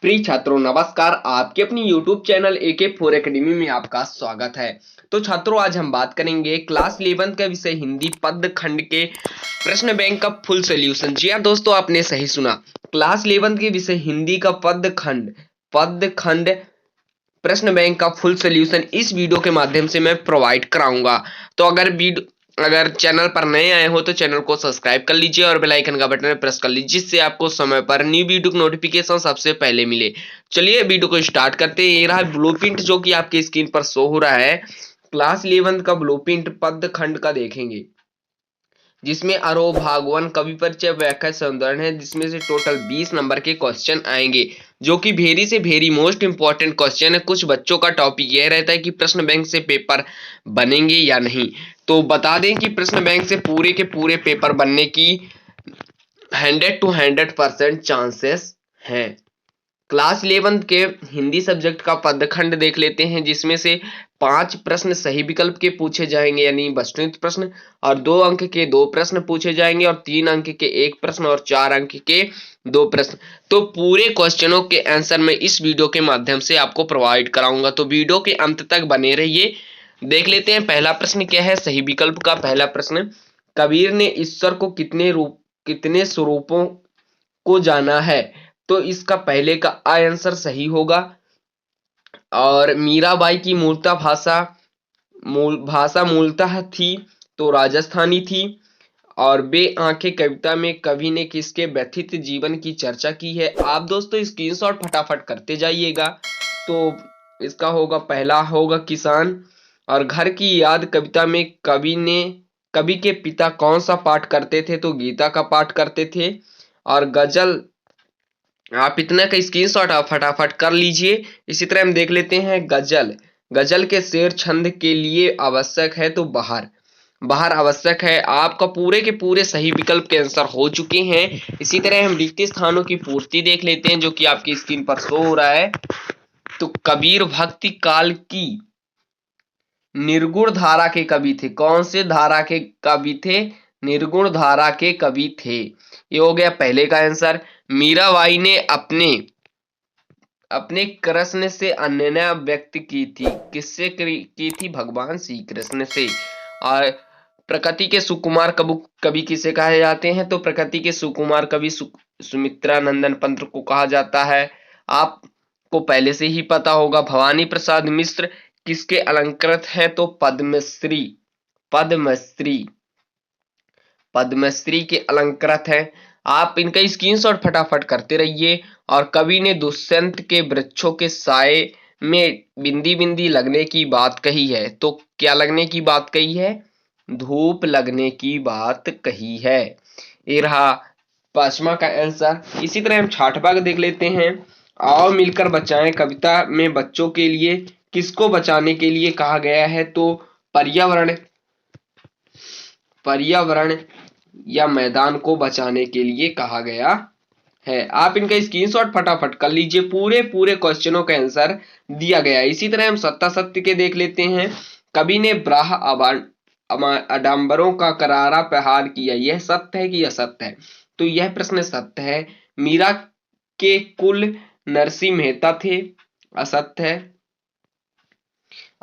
प्रिय छात्रों नमस्कार। आपके अपनी YouTube चैनल AK4 एकेडमी में आपका स्वागत है। तो छात्रों आज हम बात करेंगे क्लास 11 का विषय हिंदी पद खंड के प्रश्न बैंक का फुल सॉल्यूशन। जी हाँ दोस्तों, आपने सही सुना। क्लास 11 के विषय हिंदी का पद खंड प्रश्न बैंक का फुल सॉल्यूशन इस वीडियो के माध्यम से मैं प्रोवाइड कराऊंगा। तो अगर चैनल पर नए आए हो तो चैनल को सब्सक्राइब कर लीजिए और बेल आइकन का बटन प्रेस कर लीजिए, जिससे आपको समय पर न्यू वीडियो की नोटिफिकेशन सबसे पहले मिले। चलिए वीडियो को स्टार्ट करते हैं। ये रहा ब्लूप्रिंट जो कि आपकी स्क्रीन पर शो हो रहा है। क्लास 11 का ब्लूप्रिंट पद खंड का देखेंगे, जिसमें आरोह भागवन कवि परिचय व्याख्या संदर्भ है, जिसमें से टोटल 20 नंबर के क्वेश्चन आएंगे, जो कि वेरी से वेरी मोस्ट इंपॉर्टेंट क्वेश्चन है। कुछ बच्चों का टॉपिक यह रहता है कि प्रश्न बैंक से पेपर बनेंगे या नहीं। तो बता दें कि प्रश्न बैंक से पूरे के पूरे पेपर बनने की 100 to 100% चांसेस हैं। क्लास 11 के हिंदी सब्जेक्ट का पदखंड देख लेते हैं, जिसमें से 5 प्रश्न सही विकल्प के पूछे जाएंगे यानी वस्तुनिष्ठ प्रश्न, और 2 अंक के 2 प्रश्न पूछे जाएंगे, और 3 अंक के 1 प्रश्न, और 4 अंक के 2 प्रश्न। तो पूरे क्वेश्चनों के आंसर मैं इस वीडियो के माध्यम से आपको प्रोवाइड कराऊंगा, तो वीडियो के अंत तक बने रहिए। देख लेते हैं पहला प्रश्न क्या है। सही विकल्प का पहला प्रश्न, कबीर ने ईश्वर को कितने स्वरूपों को जाना है। तो इसका पहले का आंसर सही होगा। और मीराबाई की भाषा मूलतः थी तो राजस्थानी थी। और बे आंखें कविता में कवि ने किसके व्यथित जीवन की चर्चा की है। आप दोस्तों स्क्रीनशॉट फटाफट करते जाइएगा। तो इसका होगा पहला होगा किसान। और घर की याद कविता में कवि के पिता कौन सा पाठ करते थे, तो गीता का पाठ करते थे। और गजल, आप इतना का स्क्रीनशॉट आप फटाफट कर लीजिए। इसी तरह हम देख लेते हैं गजल के शेर छंद के लिए आवश्यक है, तो बाहर आवश्यक है। आपका पूरे के पूरे सही विकल्प के आंसर हो चुके हैं। इसी तरह हम रिक्त स्थानों की पूर्ति देख लेते हैं, जो कि आपकी स्क्रीन पर शो हो रहा है। तो कबीर भक्ति काल की निर्गुण धारा के कवि थे। कौन से धारा के कवि थे? निर्गुण धारा के कवि थे। ये हो गया पहले का आंसर। मीराबाई ने अपने कृष्ण से अनन्या व्यक्त की थी। किससे की थी? भगवान श्री कृष्ण से। और प्रकृति के सुकुमार कवि किसे कहे जाते हैं? तो प्रकृति के सुकुमार कवि सुमित्रा नंदन पंत को कहा जाता है। आपको पहले से ही पता होगा। भवानी प्रसाद मिश्र किसके अलंकृत है? तो पद्मश्री के अलंकृत है। आप इनका स्क्रीनशॉट फटाफट करते रहिए। और कवि ने दुष्यंत के वृक्षों के साए में बिंदी बिंदी लगने की बात कही है। तो क्या लगने की बात कही है? धूप लगने की बात कही है। ये रहा पांचवा का आंसर। इसी तरह हम छठवां का देख लेते हैं। आओ मिलकर बचाएं कविता में बच्चों के लिए किसको बचाने के लिए कहा गया है? तो पर्यावरण या मैदान को बचाने के लिए कहा गया है। आप इनका स्क्रीनशॉट फटाफट कर लीजिए। पूरे पूरे क्वेश्चनों का आंसर दिया गया है। इसी तरह हम सत्यासत्य के देख लेते हैं। कवि ने ब्राह आडंबरों का करारा प्रहार किया। यह सत्य है कि असत्य है? तो यह प्रश्न सत्य है। मीरा के कुल नरसिंह मेहता थे। असत्य है।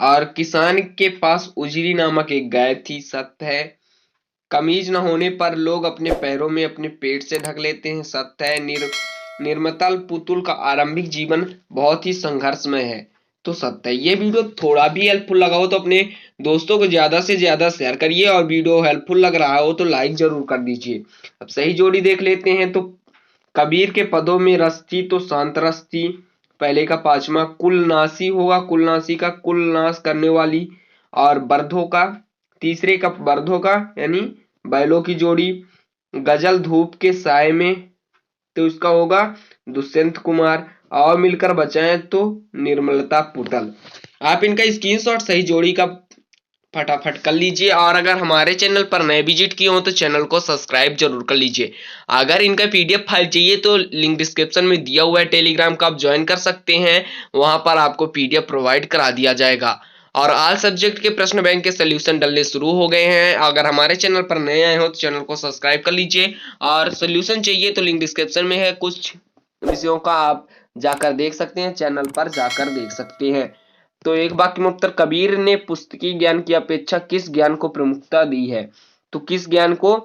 और किसान के पास उजरी नामक एक गाय थी। सत्य है। कमीज न होने पर लोग अपने पैरों में अपने पेट से ढक लेते हैं। सत्य है। निर्मतल पुतुल का आरंभिक जीवन बहुत ही संघर्षमय है। तो सत्य है। ये वीडियो थोड़ा भी हेल्पफुल लगा हो तो अपने दोस्तों को ज्यादा से ज्यादा शेयर करिए, और वीडियो हेल्पफुल लग रहा हो तो लाइक जरूर कर दीजिए। अब सही जोड़ी देख लेते हैं। तो कबीर के पदों में रस थी तो शांत रस थी। पहले का पांचवा कुलनाशी होगा। कुलनाशी का कुल नाश करने वाली। और बर्धों का तीसरे का बर्धों का यानी बैलों की जोड़ी। गजल धूप के साय में तो इसका होगा दुष्यंत कुमार। और मिलकर बचाएं तो निर्मलता पुतल। आप इनका स्क्रीनशॉट सही जोड़ी का फटाफट कर लीजिए। और अगर हमारे चैनल पर नए विजिट किए हो तो चैनल को सब्सक्राइब जरूर कर लीजिए। अगर इनका पीडीएफ फाइल चाहिए तो लिंक डिस्क्रिप्शन में दिया हुआ है, टेलीग्राम का आप ज्वाइन कर सकते हैं। वहां पर आपको पीडीएफ प्रोवाइड करा दिया जाएगा। और ऑल सब्जेक्ट के प्रश्न बैंक के सोल्यूशन डलने शुरू हो गए हैं। अगर हमारे चैनल पर नए आए हो तो चैनल को सब्सक्राइब कर लीजिए। और सोल्यूशन चाहिए तो लिंक डिस्क्रिप्शन में है। कुछ विषयों का आप जाकर देख सकते हैं, चैनल पर जाकर देख सकते हैं। तो एक वाक्य में उत्तर, कबीर ने पुस्तकी ज्ञान की अपेक्षा किस ज्ञान को प्रमुखता दी है? तो किस ज्ञान को?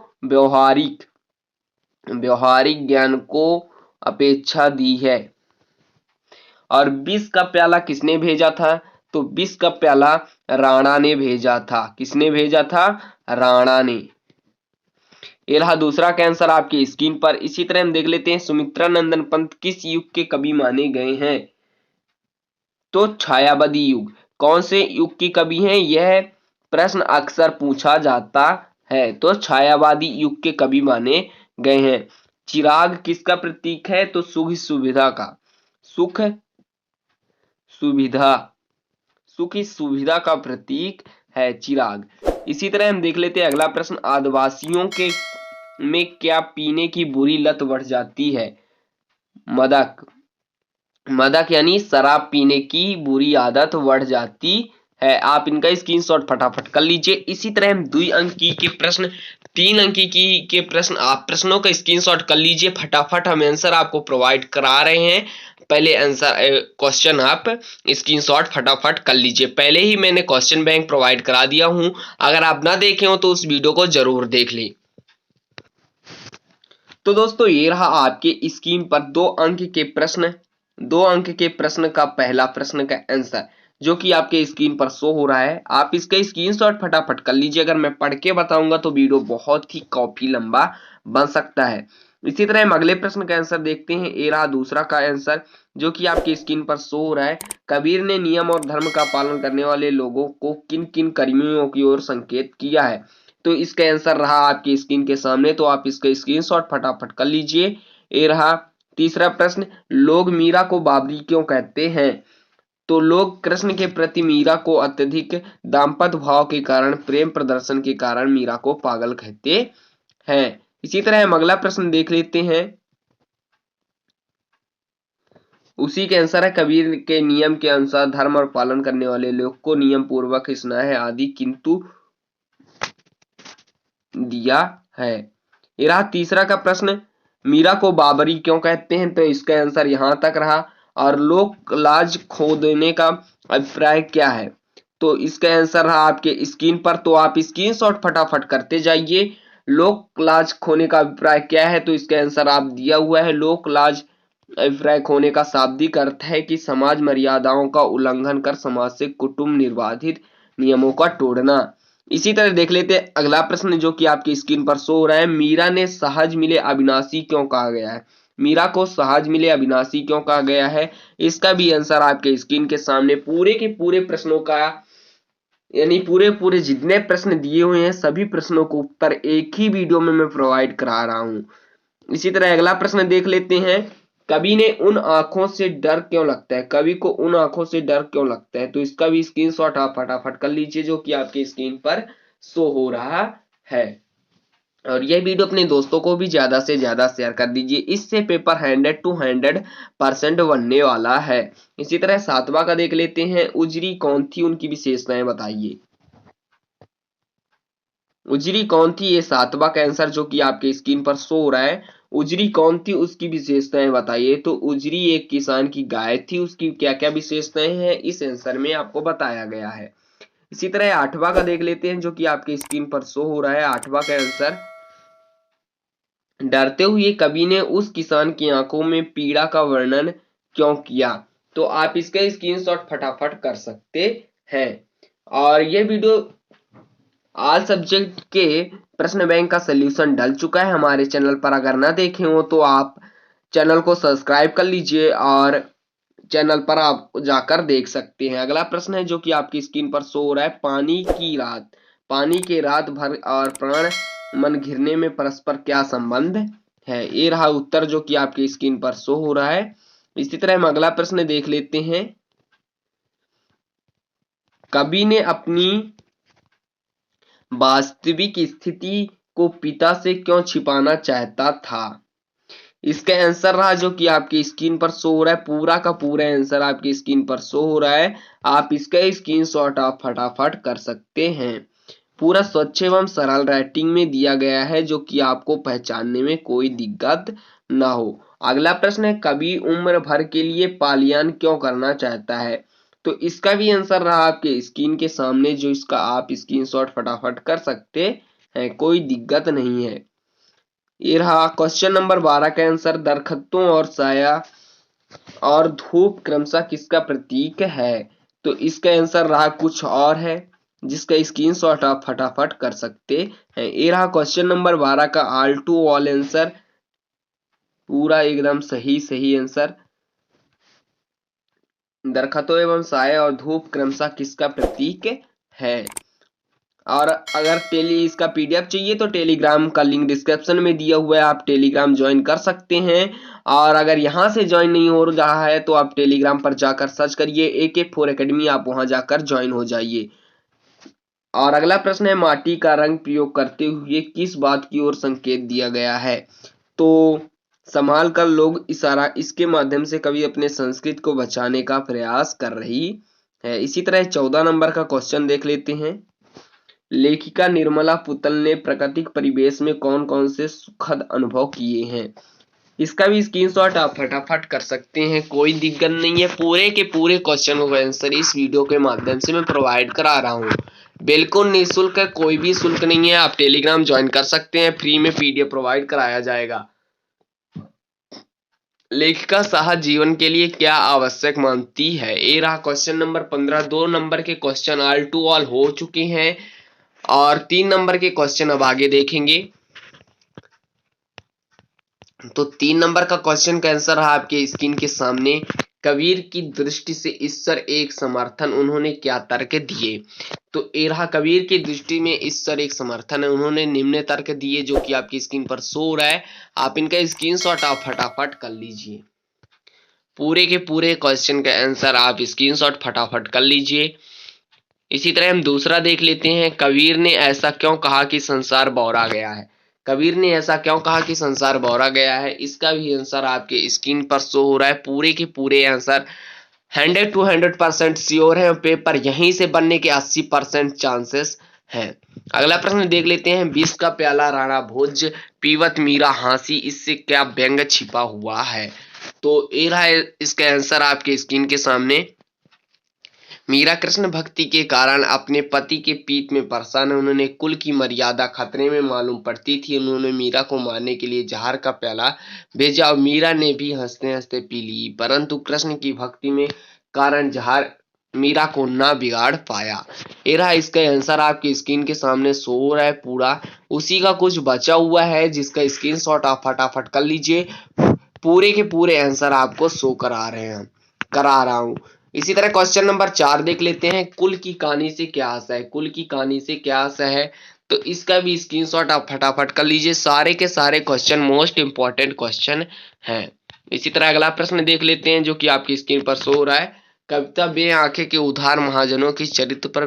व्यवहारिक ज्ञान को अपेक्षा दी है। और विष का प्याला किसने भेजा था? तो विष का प्याला राणा ने भेजा था। किसने भेजा था? राणा ने। ये रहा दूसरा का आंसर आपकी स्क्रीन पर। इसी तरह हम देख लेते हैं, सुमित्रा नंदन पंत किस युग के कवि माने गए हैं? तो छायावादी युग। कौन से युग की कवि हैं? यह प्रश्न अक्सर पूछा जाता है। तो छायावादी युग के कवि माने गए हैं। चिराग किसका प्रतीक है? तो सुख सुविधा का। सुख सुविधा सुविधा का प्रतीक है चिराग। इसी तरह हम देख लेते हैं अगला प्रश्न, आदिवासियों के में क्या पीने की बुरी लत बढ़ जाती है? मदक यानी शराब पीने की बुरी आदत बढ़ जाती है। आप इनका स्क्रीनशॉट फटाफट कर लीजिए। इसी तरह हम 2 अंकी के प्रश्न, 3 अंकी के प्रश्न, आप प्रश्नों का स्क्रीनशॉट कर लीजिए फटाफट। हम आंसर आपको प्रोवाइड करा रहे हैं। पहले आंसर क्वेश्चन आप स्क्रीनशॉट फटाफट कर लीजिए। पहले ही मैंने क्वेश्चन बैंक प्रोवाइड करा दिया हूं, अगर आप ना देखे हो तो उस वीडियो को जरूर देख लें। तो दोस्तों ये रहा आपके स्क्रीन पर 2 अंक के प्रश्न। 2 अंक के प्रश्न का पहला प्रश्न का आंसर जो कि आपके स्क्रीन पर शो हो रहा है। आप इसका स्क्रीनशॉट फटाफट कर लीजिए। अगर मैं पढ़ के बताऊंगा तो वीडियो बहुत ही काफी लंबा बन सकता है। इसी तरह हम अगले प्रश्न का आंसर देखते हैं। ये रहा दूसरा का आंसर जो कि आपकी स्क्रीन पर शो हो रहा है। कबीर ने नियम और धर्म का पालन करने वाले लोगों को किन किन कर्मियों की ओर संकेत किया है? तो इसका आंसर रहा आपकी स्क्रीन के सामने। तो आप इसका स्क्रीनशॉट फटाफट कर लीजिए। ये रहा तीसरा प्रश्न, लोग मीरा को बाबरी क्यों कहते हैं? तो लोग कृष्ण के प्रति मीरा को अत्यधिक दाम्पत्य भाव के कारण, प्रेम प्रदर्शन के कारण मीरा को पागल कहते हैं। इसी तरह हम अगला प्रश्न देख लेते हैं। उसी के आंसर है, कबीर के नियम के अनुसार धर्म और पालन करने वाले लोग को नियम पूर्वक स्नेह आदि किंतु दिया है। ये रहा तीसरा का प्रश्न, मीरा को बाबरी क्यों कहते हैं? तो इसका आंसर यहां तक रहा। और लोक लाज खो देने का अभिप्राय क्या है? तो इसका आंसर रहा आपके स्क्रीन पर। तो आप स्क्रीनशॉट फटाफट करते जाइए। लोक लाज खोने का अभिप्राय क्या है? तो इसका आंसर आप दिया हुआ है। लोक लाज अभिप्राय खोने का शाब्दिक अर्थ है कि समाज मर्यादाओं का उल्लंघन कर समाज से कुटुंब निर्बाधित नियमों का तोड़ना। इसी तरह देख लेते हैं अगला प्रश्न जो कि आपकी स्क्रीन पर शो हो रहा है। मीरा ने सहज मिले अविनाशी क्यों कहा गया है? मीरा को सहज मिले अविनाशी क्यों कहा गया है? इसका भी आंसर आपके स्क्रीन के सामने। पूरे के पूरे प्रश्नों का यानी पूरे जितने प्रश्न दिए हुए हैं सभी प्रश्नों को उत्तर एक ही वीडियो में मैं प्रोवाइड करा रहा हूं। इसी तरह अगला प्रश्न देख लेते हैं, कवि ने उन आंखों से डर क्यों लगता है? कवि को उन आंखों से डर क्यों लगता है? तो इसका भी स्क्रीनशॉट आप फटाफट कर लीजिए जो कि आपकी स्क्रीन पर शो हो रहा है। और यह वीडियो अपने दोस्तों को भी ज्यादा से ज्यादा शेयर कर दीजिए। इससे पेपर 100 to 100% बनने वाला है। इसी तरह 7वां का देख लेते हैं, उजरी कौन थी, उनकी विशेषताएं बताइए। उजरी कौन थी, ये 7वां का आंसर जो कि आपके स्क्रीन पर शो हो रहा है। उजरी कौन थी, उसकी विशेषताएं बताइए। तो उजरी एक किसान की गाय थी। उसकी क्या क्या विशेषताएं हैं इस आंसर में आपको बताया गया है। इसी तरह 8वां का देख लेते हैं जो कि आपके स्क्रीन पर शो हो रहा है। 8वां का आंसर, डरते हुए कवि ने उस किसान की आंखों में पीड़ा का वर्णन क्यों किया? तो आप इसका स्क्रीनशॉट फटाफट कर सकते हैं। और ये वीडियो ऑल सब्जेक्ट के प्रश्न बैंक का सलूशन डल चुका है हमारे चैनल पर। अगर ना देखे हो तो आप चैनल को सब्सक्राइब कर लीजिए और चैनल पर आप जाकर देख सकते हैं। अगला प्रश्न है जो कि आपकी स्क्रीन पर शो हो रहा है, पानी के रात भर और प्राण मन घिरने में परस्पर क्या संबंध है? ये रहा उत्तर जो कि आपकी स्क्रीन पर शो हो रहा है। इसी तरह हम अगला प्रश्न देख लेते हैं, कवि ने अपनी वास्तविक स्थिति को पिता से क्यों छिपाना चाहता था? इसका आंसर रहा जो कि आपकी स्क्रीन पर शो हो रहा है। पूरा का पूरा आंसर आपकी स्क्रीन पर शो हो रहा है। आप इसका स्क्रीनशॉट आप फटाफट कर सकते हैं। पूरा स्वच्छ एवं सरल राइटिंग में दिया गया है जो कि आपको पहचानने में कोई दिक्कत ना हो। अगला प्रश्न है कवि उम्र भर के लिए पालियान क्यों करना चाहता है? तो इसका भी आंसर रहा आपके स्क्रीन के सामने, जो इसका आप स्क्रीनशॉट फटाफट कर सकते हैं, कोई दिक्कत नहीं है। ये रहा क्वेश्चन नंबर 12 का आंसर, दरख्तों और साया और धूप क्रमशः किसका प्रतीक है? तो इसका आंसर रहा कुछ और है, जिसका स्क्रीनशॉट आप फटाफट कर सकते हैं। ये रहा क्वेश्चन नंबर 12 का ऑल टू ऑल आंसर, पूरा एकदम सही आंसर। दरख्तों एवं साये और धूप क्रमशः किसका प्रतीक है? और अगर इसका पीडीएफ चाहिए तो टेलीग्राम का लिंक डिस्क्रिप्शन में दिया हुआ है, आप टेलीग्राम ज्वाइन कर सकते हैं। और अगर यहाँ से ज्वाइन नहीं हो रहा है तो आप टेलीग्राम पर जाकर सर्च करिए AK4 एकेडमी, आप वहां जाकर ज्वाइन हो जाइए। और अगला प्रश्न है माटी का रंग प्रयोग करते हुए किस बात की ओर संकेत दिया गया है? तो संभाल कर लोग इशारा, इसके माध्यम से कवि अपने संस्कृति को बचाने का प्रयास कर रही है। इसी तरह 14 नंबर का क्वेश्चन देख लेते हैं। लेखिका निर्मला पुतल ने प्राकृतिक परिवेश में कौन कौन से सुखद अनुभव किए हैं? इसका भी स्क्रीनशॉट आप फटाफट कर सकते हैं, कोई दिक्कत नहीं है। पूरे के पूरे क्वेश्चन का आंसर इस वीडियो के माध्यम से मैं प्रोवाइड करा रहा हूँ, बिल्कुल निःशुल्क है, कोई भी शुल्क नहीं है। आप टेलीग्राम ज्वाइन कर सकते हैं, फ्री में पीडीएफ प्रोवाइड कराया जाएगा। लेखिका साहस जीवन के लिए क्या आवश्यक मानती है? ये रहा क्वेश्चन नंबर 15। 2 नंबर के क्वेश्चन ऑल टू ऑल हो चुके हैं और 3 नंबर के क्वेश्चन अब आगे देखेंगे। तो 3 नंबर का क्वेश्चन का आंसर है आपके स्क्रीन के सामने, कबीर की दृष्टि से ईश्वर एक समर्थन, उन्होंने क्या तर्क दिए? तो ये रहा कबीर की दृष्टि में ईश्वर एक समर्थन है, उन्होंने निम्न तर्क दिए, जो कि आपकी स्क्रीन पर शो हो रहा है। आप इनका स्क्रीनशॉट आप फटाफट कर लीजिए। पूरे के पूरे क्वेश्चन का आंसर आप स्क्रीनशॉट फटाफट कर लीजिए। इसी तरह हम दूसरा देख लेते हैं, कबीर ने ऐसा क्यों कहा कि संसार बौरा गया है? कबीर ने ऐसा क्यों कहा कि संसार बौरा गया है? इसका भी आंसर आपके स्क्रीन पर शो हो रहा है। पूरे के पूरे आंसर 100 to 100% श्योर है, पेपर यहीं से बनने के 80% चांसेस हैं। अगला प्रश्न देख लेते हैं, विष का प्याला राणा भोज पीवत मीरा हंसी, इससे क्या व्यंग छिपा हुआ है? तो ये रहा इसका आंसर आपके स्क्रीन के सामने। मीरा कृष्ण भक्ति के कारण अपने पति के पीत में परेशान है, उन्होंने कुल की मर्यादा खतरे में मालूम पड़ती थी, उन्होंने मीरा को मारने के लिए जहर का प्याला भेजा और मीरा ने भी हंसते हंसते पी ली, परंतु कृष्ण की भक्ति में कारण जहर मीरा को ना बिगाड़ पाया। ये रहा इसका आंसर आपकी स्क्रीन के सामने शो हो रहा है, पूरा उसी का कुछ बचा हुआ है, जिसका स्क्रीनशॉट आप फटाफट कर लीजिए। पूरे के पूरे आंसर आपको शो करा रहा हूँ। इसी तरह क्वेश्चन नंबर 4 देख लेते हैं, कुल की कहानी से क्या आशा है? कुल की कहानी से क्या आशा है? तो इसका भी स्क्रीनशॉट आप फटाफट कर लीजिए। सारे के सारे क्वेश्चन मोस्ट इंपॉर्टेंट क्वेश्चन हैं। इसी तरह अगला प्रश्न देख लेते हैं, जो कि आपकी स्क्रीन पर शो हो रहा है, कविता बे आंखें के उधार महाजनों के चरित्र पर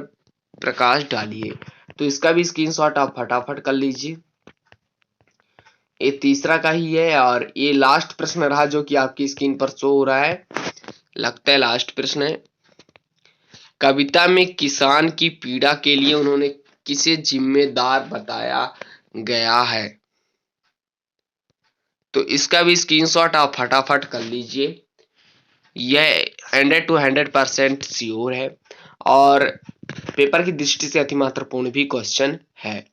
प्रकाश डालिए। तो इसका भी स्क्रीनशॉट आप फटाफट कर लीजिए। ये तीसरा का ही है और ये लास्ट प्रश्न रहा, जो कि आपकी स्क्रीन पर शो हो रहा है, लगता है लास्ट प्रश्न है। कविता में किसान की पीड़ा के लिए उन्होंने किसे जिम्मेदार बताया गया है? तो इसका भी स्क्रीनशॉट आप फटाफट कर लीजिए। यह 100 to 100% श्योर है और पेपर की दृष्टि से अति महत्वपूर्ण भी क्वेश्चन है।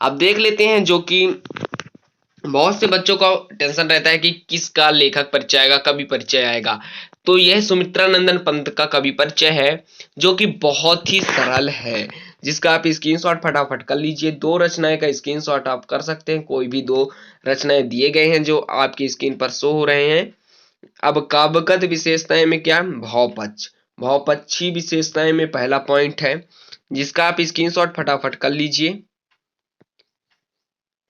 अब देख लेते हैं, जो कि बहुत से बच्चों का टेंशन रहता है कि किसका लेखक परिचय आएगा, कवि परिचय आएगा। तो यह सुमित्रा नंदन पंत का कवि परिचय है, जो कि बहुत ही सरल है, जिसका आप स्क्रीनशॉट फटाफट कर लीजिए। 2 रचनाएं का स्क्रीनशॉट आप कर सकते हैं, कोई भी 2 रचनाएं दिए गए हैं जो आपकी स्क्रीन पर शो हो रहे हैं। अब काव्यगत विशेषताएं में क्या? भावपक्ष, भावपक्षी विशेषताएं में पहला पॉइंट है, जिसका आप स्क्रीनशॉट फटाफट कर लीजिए।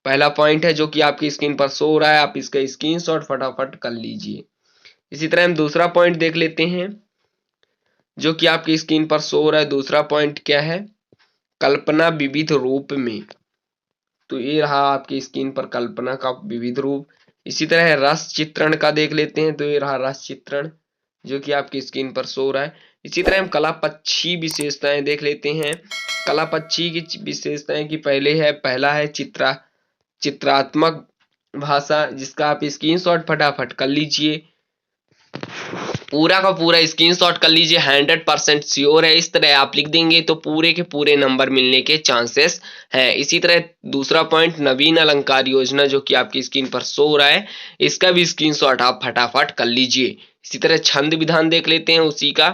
पहला पॉइंट है जो कि आपकी स्क्रीन पर शो हो रहा है, आप इसका स्क्रीनशॉट फटाफट कर लीजिए। इसी तरह हम दूसरा पॉइंट देख लेते हैं, जो कि आपकी स्क्रीन पर शो हो रहा है। दूसरा पॉइंट क्या है? कल्पना विविध रूप में। तो ये रहा आपकी स्क्रीन पर कल्पना का विविध रूप। इसी तरह रस चित्रण का देख लेते हैं, तो ये रहा रस चित्रण, जो कि आपकी स्क्रीन पर शो हो रहा है। इसी तरह हम कलापक्षी विशेषताएं देख लेते हैं। कलापक्षी की विशेषताएं की पहला है चित्रात्मक भाषा, जिसका आप स्क्रीनशॉट फटाफट कर लीजिए, पूरा का पूरा स्क्रीनशॉट कर लीजिए, 100% श्योर है। इस तरह आप लिख देंगे तो पूरे के पूरे नंबर मिलने के चांसेस हैं। इसी तरह दूसरा पॉइंट, नवीन अलंकार योजना, जो कि आपकी स्क्रीन पर शो हो रहा है, इसका भी स्क्रीनशॉट आप फटाफट कर लीजिए। इसी तरह छंद विधान देख लेते हैं, उसी का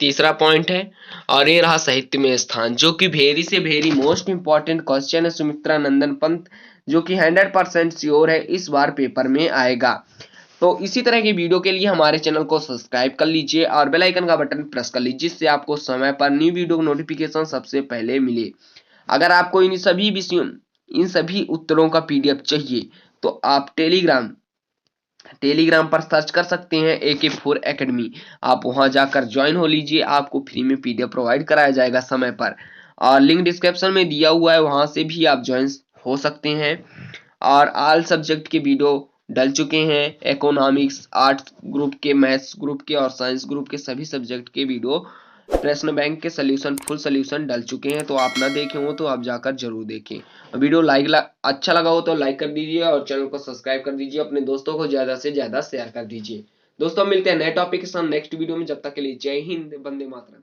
तीसरा पॉइंट है। और ये रहा साहित्य में स्थान, जो कि वेरी से वेरी मोस्ट इंपॉर्टेंट क्वेश्चन है सुमित्रा नंदन पंत, जो कि 100% श्योर है इस बार पेपर में आएगा। तो इसी तरह की वीडियो के लिए हमारे चैनल को सब्सक्राइब कर लीजिए और बेल आइकन का बटन प्रेस कर लीजिए, जिससे आपको समय पर न्यू वीडियो नोटिफिकेशन सबसे पहले मिले। अगर आपको इन सभी विषयों, इन सभी उत्तरों का पीडीएफ चाहिए तो आप टेलीग्राम पर सर्च कर सकते हैं AK4 एकेडमी। आप वहां जाकर ज्वाइन हो लीजिए, आपको फ्री में पीडीएफ प्रोवाइड कराया जाएगा समय पर, और लिंक डिस्क्रिप्शन में दिया हुआ है, वहां से भी आप ज्वाइन हो सकते हैं। और ऑल सब्जेक्ट के वीडियो डल चुके हैं, इकोनॉमिक्स, आर्ट्स ग्रुप के, मैथ्स ग्रुप के और साइंस ग्रुप के सभी सब्जेक्ट के वीडियो प्रश्न बैंक के सलूशन, फुल सलूशन डल चुके हैं। तो आप ना देखे हो तो आप जाकर जरूर देखें। वीडियो अच्छा लगा हो तो लाइक कर दीजिए और चैनल को सब्सक्राइब कर दीजिए, अपने दोस्तों को ज्यादा से ज्यादा शेयर कर दीजिए। दोस्तों मिलते हैं नए टॉपिक के साथ नेक्स्ट वीडियो में, जब तक के लिए जय हिंद, वंदे मातरम।